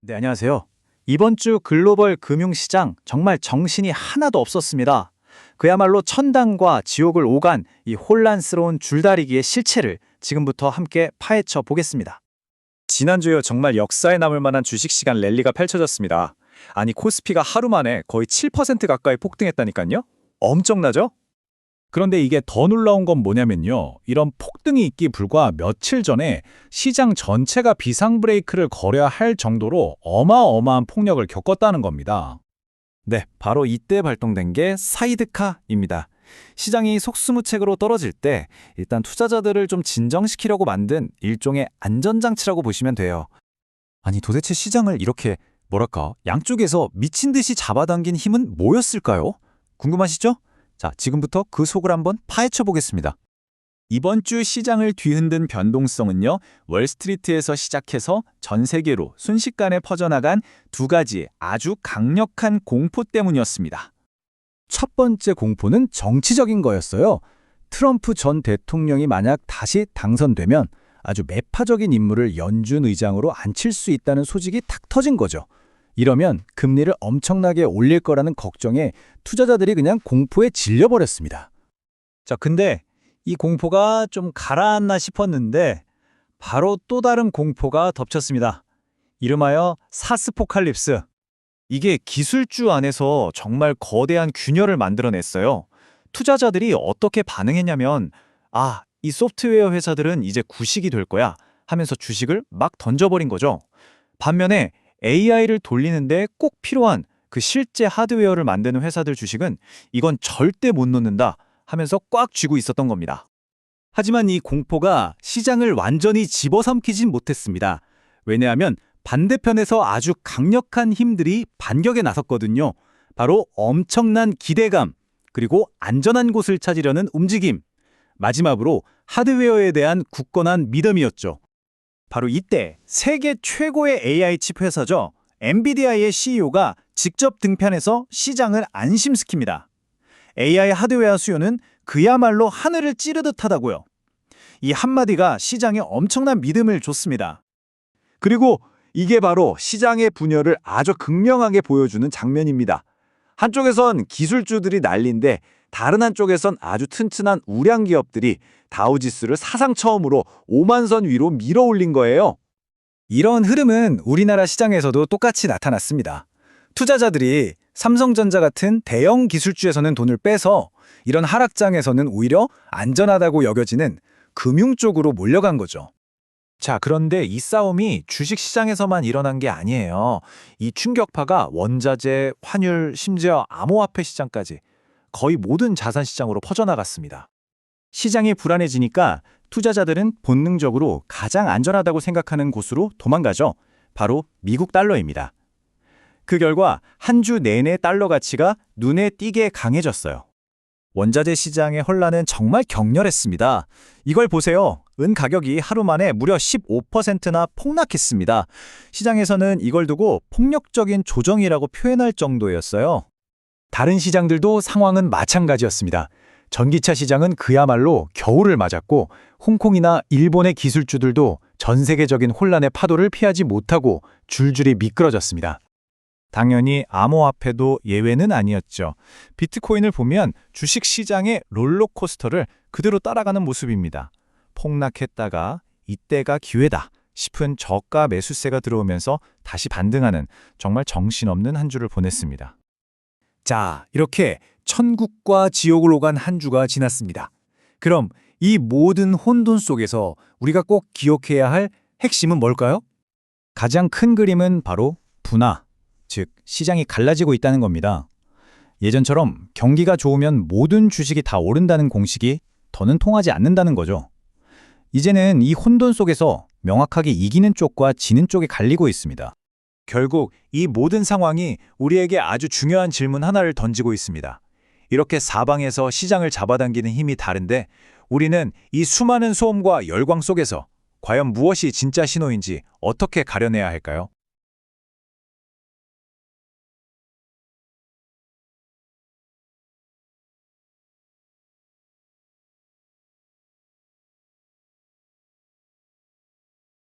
네, 안녕하세요. 이번 주 글로벌 금융시장 정말 정신이 하나도 없었습니다. 그야말로 천당과 지옥을 오간 이 혼란스러운 줄다리기의 실체를 지금부터 함께 파헤쳐 보겠습니다. 지난주에 정말 역사에 남을 만한 주식시장 랠리가 펼쳐졌습니다. 아니, 코스피가 하루 만에 거의 7% 가까이 폭등했다니까요? 엄청나죠? 그런데 이게 더 놀라운 건 뭐냐면요. 이런 폭등이 있기 불과 며칠 전에 시장 전체가 비상 브레이크를 걸어야 할 정도로 어마어마한 폭력을 겪었다는 겁니다. 네, 바로 이때 발동된 게 사이드카입니다. 시장이 속수무책으로 떨어질 때 일단 투자자들을 좀 진정시키려고 만든 일종의 안전장치라고 보시면 돼요. 아니, 도대체 시장을 이렇게 양쪽에서 미친 듯이 잡아당긴 힘은 뭐였을까요? 궁금하시죠? 자, 지금부터 그 속을 한번 파헤쳐 보겠습니다. 이번 주 시장을 뒤흔든 변동성은요, 월스트리트에서 시작해서 전 세계로 순식간에 퍼져나간 두 가지 아주 강력한 공포 때문이었습니다. 첫 번째 공포는 정치적인 거였어요. 트럼프 전 대통령이 만약 다시 당선되면 아주 매파적인 인물을 연준 의장으로 앉힐 수 있다는 소식이 탁 터진 거죠. 이러면 금리를 엄청나게 올릴 거라는 걱정에 투자자들이 그냥 공포에 질려버렸습니다. 자, 근데 이 공포가 좀 가라앉나 싶었는데 바로 또 다른 공포가 덮쳤습니다. 이름하여 사스포칼립스. 이게 기술주 안에서 정말 거대한 균열을 만들어냈어요. 투자자들이 어떻게 반응했냐면 이 소프트웨어 회사들은 이제 구식이 될 거야 하면서 주식을 막 던져버린 거죠. 반면에 AI를 돌리는데 꼭 필요한 그 실제 하드웨어를 만드는 회사들 주식은 이건 절대 못 놓는다 하면서 꽉 쥐고 있었던 겁니다. 하지만 이 공포가 시장을 완전히 집어삼키진 못했습니다. 왜냐하면 반대편에서 아주 강력한 힘들이 반격에 나섰거든요. 바로 엄청난 기대감, 그리고 안전한 곳을 찾으려는 움직임, 마지막으로 하드웨어에 대한 굳건한 믿음이었죠. 바로 이때 세계 최고의 AI 칩 회사죠. 엔비디아의 CEO가 직접 등판해서 시장을 안심시킵니다. AI 하드웨어 수요는 그야말로 하늘을 찌르듯 하다고요. 이 한마디가 시장에 엄청난 믿음을 줬습니다. 그리고 이게 바로 시장의 분열을 아주 극명하게 보여주는 장면입니다. 한쪽에선 기술주들이 난리인데 다른 한쪽에선 아주 튼튼한 우량 기업들이 다우지수를 사상 처음으로 5만 선 위로 밀어 올린 거예요. 이런 흐름은 우리나라 시장에서도 똑같이 나타났습니다. 투자자들이 삼성전자 같은 대형 기술주에서는 돈을 빼서 이런 하락장에서는 오히려 안전하다고 여겨지는 금융 쪽으로 몰려간 거죠. 자, 그런데 이 싸움이 주식시장에서만 일어난 게 아니에요. 이 충격파가 원자재, 환율, 심지어 암호화폐 시장까지 거의 모든 자산시장으로 퍼져나갔습니다. 시장이 불안해지니까 투자자들은 본능적으로 가장 안전하다고 생각하는 곳으로 도망가죠. 바로 미국 달러입니다. 그 결과 한 주 내내 달러 가치가 눈에 띄게 강해졌어요. 원자재 시장의 혼란은 정말 격렬했습니다. 이걸 보세요. 은 가격이 하루 만에 무려 15%나 폭락했습니다. 시장에서는 이걸 두고 폭력적인 조정이라고 표현할 정도였어요. 다른 시장들도 상황은 마찬가지였습니다. 전기차 시장은 그야말로 겨울을 맞았고 홍콩이나 일본의 기술주들도 전 세계적인 혼란의 파도를 피하지 못하고 줄줄이 미끄러졌습니다. 당연히 암호화폐도 예외는 아니었죠. 비트코인을 보면 주식시장의 롤러코스터를 그대로 따라가는 모습입니다. 폭락했다가 이때가 기회다 싶은 저가 매수세가 들어오면서 다시 반등하는 정말 정신없는 한 주를 보냈습니다. 자, 이렇게 천국과 지옥을 오간 한 주가 지났습니다. 그럼 이 모든 혼돈 속에서 우리가 꼭 기억해야 할 핵심은 뭘까요? 가장 큰 그림은 바로 분화, 즉 시장이 갈라지고 있다는 겁니다. 예전처럼 경기가 좋으면 모든 주식이 다 오른다는 공식이 더는 통하지 않는다는 거죠. 이제는 이 혼돈 속에서 명확하게 이기는 쪽과 지는 쪽이 갈리고 있습니다. 결국 이 모든 상황이 우리에게 아주 중요한 질문 하나를 던지고 있습니다. 이렇게 사방에서 시장을 잡아당기는 힘이 다른데 우리는 이 수많은 소음과 열광 속에서 과연 무엇이 진짜 신호인지 어떻게 가려내야 할까요?